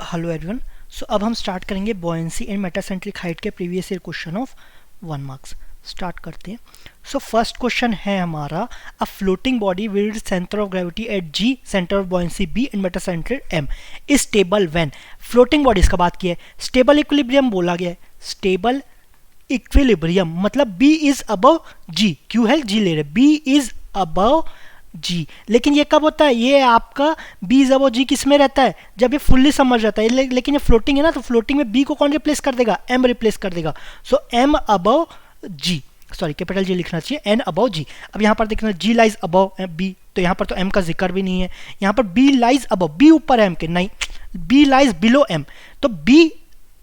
Hello everyone. सो अब हम start करेंगे बॉयंसी एंड मेटासेंट्रिक हाइट के previous year question of 1 marks. Start करते हैं। सो फर्स्ट क्वेश्चन है हमारा, a floating body with centre of gravity at G, centre of buoyancy B and metacentric M is stable when. Floating body इसका बात किया है, stable equilibrium बोला गया है। स्टेबल इक्विलिब्रियम मतलब बी इज अबव जी, क्यों है जी ले रहे, बी इज अबव जी। लेकिन ये कब होता है, ये आपका बी इज अबव जी किस में रहता है, जब ये फुल्ली समझ जाता है। लेकिन ये फ्लोटिंग है ना, तो फ्लोटिंग में बी को कौन रिप्लेस कर देगा, एम रिप्लेस कर देगा। सो एम अबव जी, सॉरी कैपिटल जी लिखना चाहिए, एन अबव जी। अब यहाँ पर देखना जी लाइज अबव बी, तो यहाँ पर तो एम का जिक्र भी नहीं है। यहाँ पर बी लाइज अबव, बी ऊपर है एम के, नहीं, बी लाइज बिलो एम। तो बी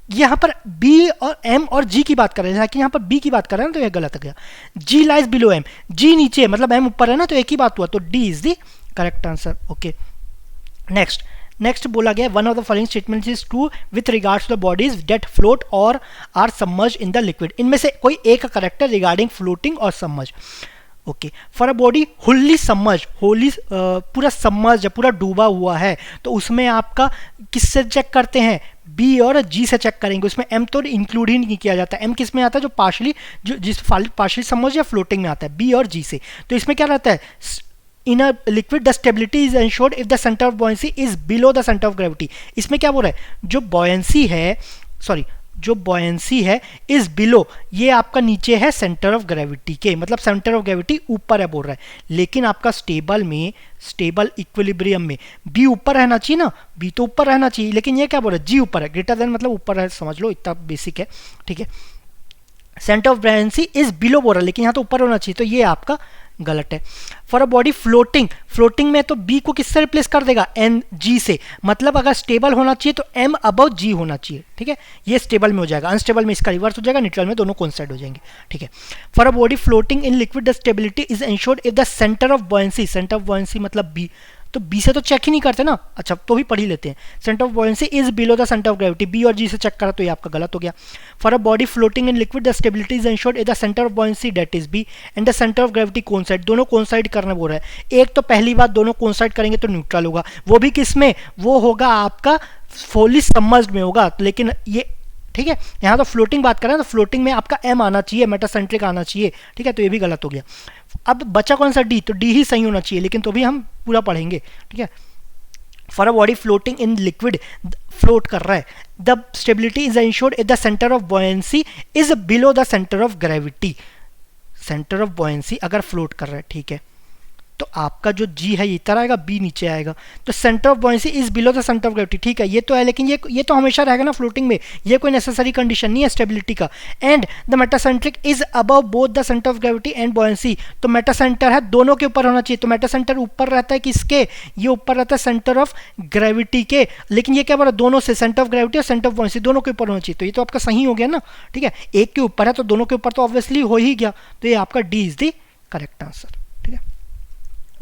यहाँ पर बी और एम और जी की बात कर रहे हैं, लेकिन यहाँ पर बी की बात कर रहे हैं, तो यह गलत हो गया। जी लाइज बिलो एम, जी नीचे मतलब एम ऊपर है ना, तो एक ही बात हुआ, तो D is the correct answer. Okay, next बोला गया, one of the following statements is true with regards to the bodies that float or are submerged in the liquid. इनमें से कोई एक करेक्ट है रिगार्डिंग फ्लोटिंग और submerge. Okay, for a body wholly submerge, wholly पूरा submerge, पूरा डूबा हुआ है, तो उसमें आपका किससे चेक करते हैं, बी और जी से चेक करेंगे। उसमें एम तो इंक्लूड ही नहीं किया जाता। एम किस में आता है, जो पार्शली, जो जिस पार्शली सबमर्ज या फ्लोटिंग में आता है, बी और जी से। तो इसमें क्या रहता है, in a liquid the stability is ensured if the centre of buoyancy is below the centre of gravity. इसमें क्या बोल रहा है, जो बॉयंसी है, सॉरी जो बॉयंसी है इज बिलो, ये आपका नीचे है सेंटर ऑफ ग्रेविटी के, मतलब सेंटर ऑफ ग्रेविटी ऊपर है बोल रहा है। लेकिन आपका स्टेबल में, स्टेबल इक्विलिब्रियम में बी ऊपर रहना चाहिए ना, बी तो ऊपर रहना चाहिए, लेकिन ये क्या बोल रहा है, जी ऊपर है, ग्रेटर देन मतलब ऊपर है, समझ लो, इतना बेसिक है, ठीक है। Centre of buoyancy is below बोल रहा है, लेकिन यहाँ तो ऊपर होना चाहिए, तो ये आपका गलत है। For a body floating, floating में तो बी को किससे रिप्लेस कर देगा, एन जी से, मतलब अगर स्टेबल होना चाहिए तो एम अबव जी होना चाहिए, ठीक है, ये स्टेबल में हो जाएगा। अनस्टेबल में इसका रिवर्स हो जाएगा, न्यूट्रल में दोनों कोइंसाइड हो जाएंगे, ठीक है। For a body floating in liquid the stability is ensured if the centre of buoyancy, centre of buoyancy मतलब बी, तो बी से तो चेक ही नहीं करते ना, अच्छा तो भी पढ़ ही लेते हैं। Centre of buoyancy is below the centre of gravity, B और जी से चेक करा, तो ये आपका गलत हो गया। For a body floating in liquid the stability is ensured if the centre of buoyancy that is B and the centre of gravity coincide, दोनों कोइंसाइड करना बोल रहा है। एक तो पहली बात, दोनों कोइंसाइड करेंगे तो न्यूट्रल होगा, वो भी किस में, वो होगा आपका फुल्ली सबमर्ज्ड में होगा, लेकिन ये ठीक है, यहाँ तो फ्लोटिंग बात कर रहे हैं, तो फ्लोटिंग में आपका एम आना चाहिए, मेटासेंट्रिक आना चाहिए, ठीक है, तो ये भी गलत हो गया। अब बचा कौन सा, डी, तो डी ही सही होना चाहिए, लेकिन तो भी हम पूरा पढ़ेंगे, ठीक है। For a body floating in liquid, float कर रहा है, the stability is ensured if the centre of buoyancy is below the centre of gravity. Centre of buoyancy अगर फ्लोट कर रहा है, ठीक है, तो आपका जो जी है ये इधर आएगा, बी नीचे आएगा, तो centre of buoyancy is below the centre of gravity, ठीक है, ये तो है, लेकिन ये तो हमेशा रहेगा ना फ्लोटिंग में, ये कोई नेसेसरी कंडीशन नहीं है स्टेबिलिटी का। And the metacentric is above both the centre of gravity and buoyancy, तो मेटासेंटर है, दोनों के ऊपर होना चाहिए, तो मेटासेंटर ऊपर रहता है किसके, ये ऊपर रहता है सेंटर ऑफ ग्रेविटी के, लेकिन ये क्या बोला, दोनों से, सेंटर ऑफ ग्रेविटी और सेंटर ऑफ बॉयंसी दोनों के ऊपर होना चाहिए, तो ये तो आपका सही हो गया ना, ठीक है। एक के ऊपर है तो दोनों के ऊपर तो ऑब्वियसली हो ही गया, तो ये आपका D is the correct answer, ठीक है।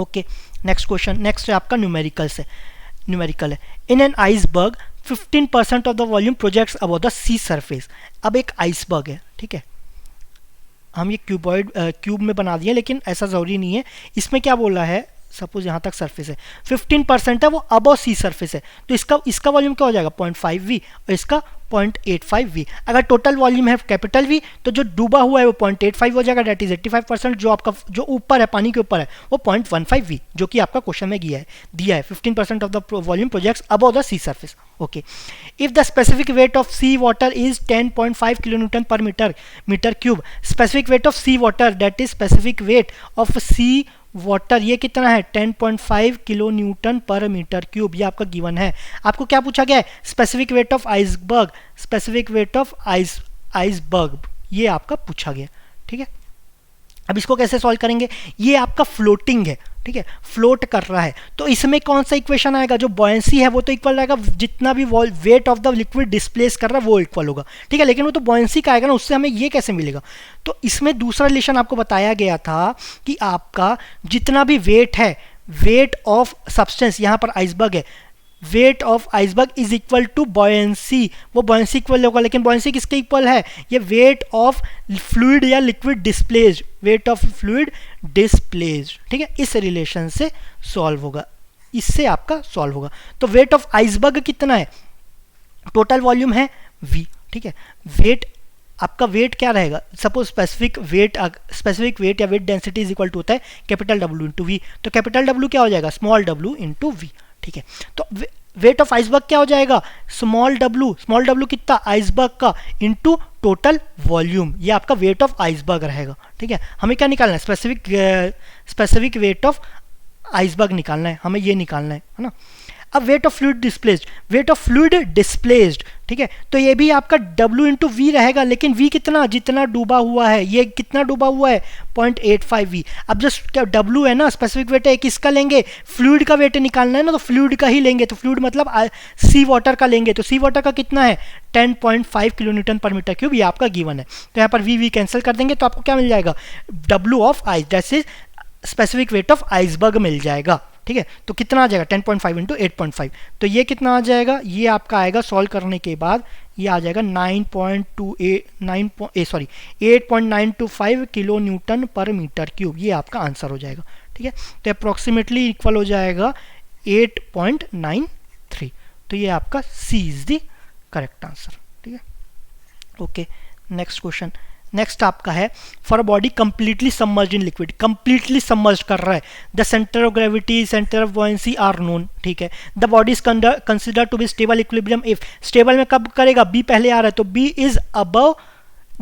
ओके, नेक्स्ट क्वेश्चन, नेक्स्ट है आपका न्यूमेरिकल से, न्यूमेरिकल है, in an iceberg 15% of the volume projects above the sea surface. अब एक आइसबर्ग है, ठीक है, हम ये क्यूबॉइड क्यूब में बना दिए, लेकिन ऐसा जरूरी नहीं है। इसमें क्या बोला है, सपोज यहाँ तक सरफेस है, 15% है वो अबव सी सरफेस है, तो इसका वॉल्यूम क्या हो जाएगा 0.5 वी और इसका 0.85 वी। अगर टोटल वॉल्यूम है कैपिटल वी, तो जो डूबा हुआ है वो 0.85 हो जाएगा, डेट इज 85%, जो आपका जो ऊपर है पानी के ऊपर है वो 0.15 वी, जो कि आपका क्वेश्चन में दिया है 15% of the volume projects above the sea surface. Okay, if the specific weight of sea water is 10.5 kilo newton per metre cube, specific weight of sea water that is specific weight of sea water, ये कितना है 10.5 kilo newton per metre cube, ये आपका given है। आपको क्या पूछा गया है, specific weight of iceberg, specific weight of iceberg, ये आपका पूछा गया, ठीक है। अब इसको कैसे सॉल्व करेंगे, ये आपका फ्लोटिंग है, ठीक है, फ्लोट कर रहा है, तो इसमें कौन सा इक्वेशन आएगा, जो बॉयंसी है वो तो इक्वल रहेगा, जितना भी weight of the liquid displace कर रहा है वो इक्वल होगा, ठीक है, लेकिन वो तो बॉयंसी का आएगा ना, उससे हमें ये कैसे मिलेगा। तो इसमें दूसरा रिलेशन आपको बताया गया था कि आपका जितना भी वेट है, वेट ऑफ सब्सटेंस, यहाँ पर आइसबर्ग है, weight of iceberg is equal to buoyancy, वो बॉयंसी इक्वल होगा, लेकिन बॉयंसी किसके इक्वल है, ये वेट ऑफ फ्लूइड या liquid displaced, weight of fluid displaced, ठीक है, इस रिलेशन से सॉल्व होगा, इससे आपका सॉल्व होगा। तो वेट ऑफ आइसबर्ग कितना है, टोटल वॉल्यूम है v, ठीक है। वेट, आपका वेट क्या रहेगा, सपोज स्पेसिफिक वेट या weight density is equal to होता है कैपिटल W इंटू वी, तो कैपिटल W क्या हो जाएगा, स्मॉल w इंटू वी, ठीक है। तो वेट ऑफ आइसबर्ग क्या हो जाएगा, स्मॉल w कितना, आइसबर्ग का इंटू टोटल वॉल्यूम, ये आपका वेट ऑफ आइसबर्ग रहेगा, ठीक है। हमें क्या निकालना है, स्पेसिफिक वेट ऑफ आइसबर्ग निकालना है, हमें ये निकालना है ना। अब वेट ऑफ फ्लूइड डिस्प्लेस्ड, ठीक है, तो ये भी आपका W इंटू वी रहेगा, लेकिन V कितना, जितना डूबा हुआ है, ये कितना डूबा हुआ है 0.85 V। अब जो W है ना, स्पेसिफिक वेट है, किसका लेंगे, फ्लूइड का वेट निकालना है ना, तो फ्लूइड का ही लेंगे, तो फ्लूइड मतलब सी वाटर का लेंगे, तो सी वाटर का कितना है 10.5 kilo newton per metre cube, ये आपका गिवन है। तो यहाँ पर V कैंसिल कर देंगे, तो आपको क्या मिल जाएगा, W ऑफ आइस, जैसे स्पेसिफिक वेट ऑफ आइसबर्ग मिल जाएगा, ठीक है। तो कितना आ जाएगा 10.5 इंटू 8.5, तो ये कितना आ जाएगा, ये आपका आएगा सॉल्व करने के बाद ये आ जाएगा 8.925 kilo newton per metre cube, ये आपका आंसर हो जाएगा, ठीक है। तो अप्रोक्सीमेटली इक्वल हो जाएगा 8.93, तो ये आपका C is the correct answer, ठीक है। ओके, नेक्स्ट क्वेश्चन, नेक्स्ट आपका है for a body completely submerged in liquid, completely submerged कर रहा है, the centre of gravity, centre of buoyancy are known, ठीक है। The body is consider to be stable equilibrium if, stable में कब करेगा, बी पहले आ रहा है, तो बी इज अबव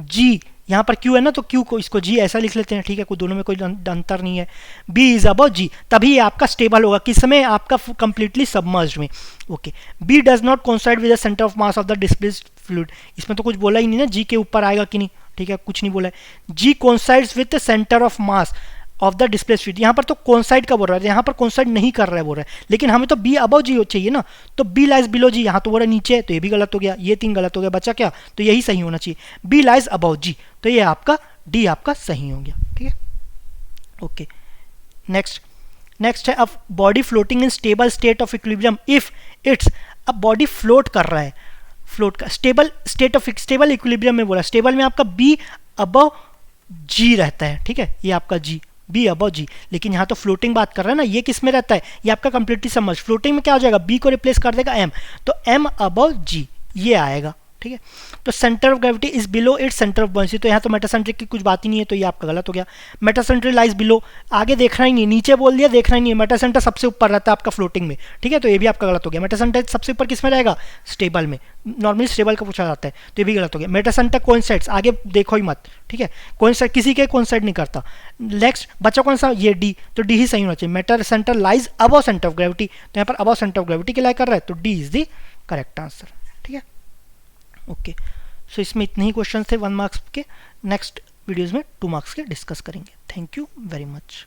जी, यहाँ पर क्यू है ना, तो क्यू को इसको जी ऐसा लिख लेते हैं, ठीक है, कोई दोनों में कोई अंतर नहीं है, बी इज अबव जी, तभी आपका स्टेबल होगा, किसमें, आपका कंप्लीटली सबमर्ज्ड में, okay. B does not coincide with the centre of mass of the displaced fluid, इसमें तो कुछ बोला ही नहीं ना, जी के ऊपर आएगा कि नहीं, ठीक है, कुछ नहीं बोला है। G coincides with the centre of mass of the displaced fluid, यहाँ पर तो कोइंसाइड का बोल रहा है, यहाँ पर कोइंसाइड नहीं कर रहा है बोल रहा है, लेकिन हमें तो बी अबव जी चाहिए ना, तो बी लाइज बिलो जी, यहाँ तो बोल रहा है नीचे, तो ये भी गलत हो गया, ये 3 गलत हो गया, बचा क्या, तो यही सही होना चाहिए, बी लाइज अबव जी, तो ये आपका डी आपका सही हो गया, ठीक है। ओके, नेक्स्ट है अब body floating in stable state of equilibrium if it's, अब बॉडी फ्लोट कर रहा है, फ्लोट का stable state of stable equilibrium में बोला, स्टेबल में आपका बी अबव जी रहता है, ठीक है, ये आपका जी, बी अबव जी, लेकिन यहाँ तो फ्लोटिंग बात कर रहा है ना, ये किस में रहता है, ये आपका कंप्लीटली सबमर्ज, फ्लोटिंग में क्या हो जाएगा, बी को रिप्लेस कर देगा एम, तो एम अबव जी ये आएगा, ठीक है। तो centre of gravity is below its centre of buoyancy, तो यहाँ तो मेटासेंट्रिक की कुछ बात ही नहीं है, तो ये आपका गलत हो गया, मेटासेंट्रिक लाइज बिलो, आगे देखना ही नहीं, नीचे बोल दिया देखना ही नहीं है, मेटासेंटर सबसे ऊपर रहता है आपका फ्लोटिंग में, ठीक है, तो ये भी आपका गलत हो गया, मेटासेंटर सबसे ऊपर किस में रहेगा, स्टेबल में, नॉर्मली स्टेबल का पूछा जाता है, तो ये भी गलत हो गया, मेटासेंटर कोइंसाइड्स आगे देखो ही मत, ठीक है, कोइंसाइड किसी के कोइंसाइड नहीं करता। नेक्स्ट बच्चा कौन सा, ये डी, तो डी ही सही होना चाहिए, metacentre lies above centre of gravity, तो यहाँ पर अबव सेंटर ऑफ ग्रेविटी के लाइक कर रहा है, तो D is the correct answer, ठीक है। ओके, सो इसमें इतने ही क्वेश्चन थे 1 मार्क्स के, नेक्स्ट वीडियोज़ में 2 मार्क्स के डिस्कस करेंगे। Thank you very much.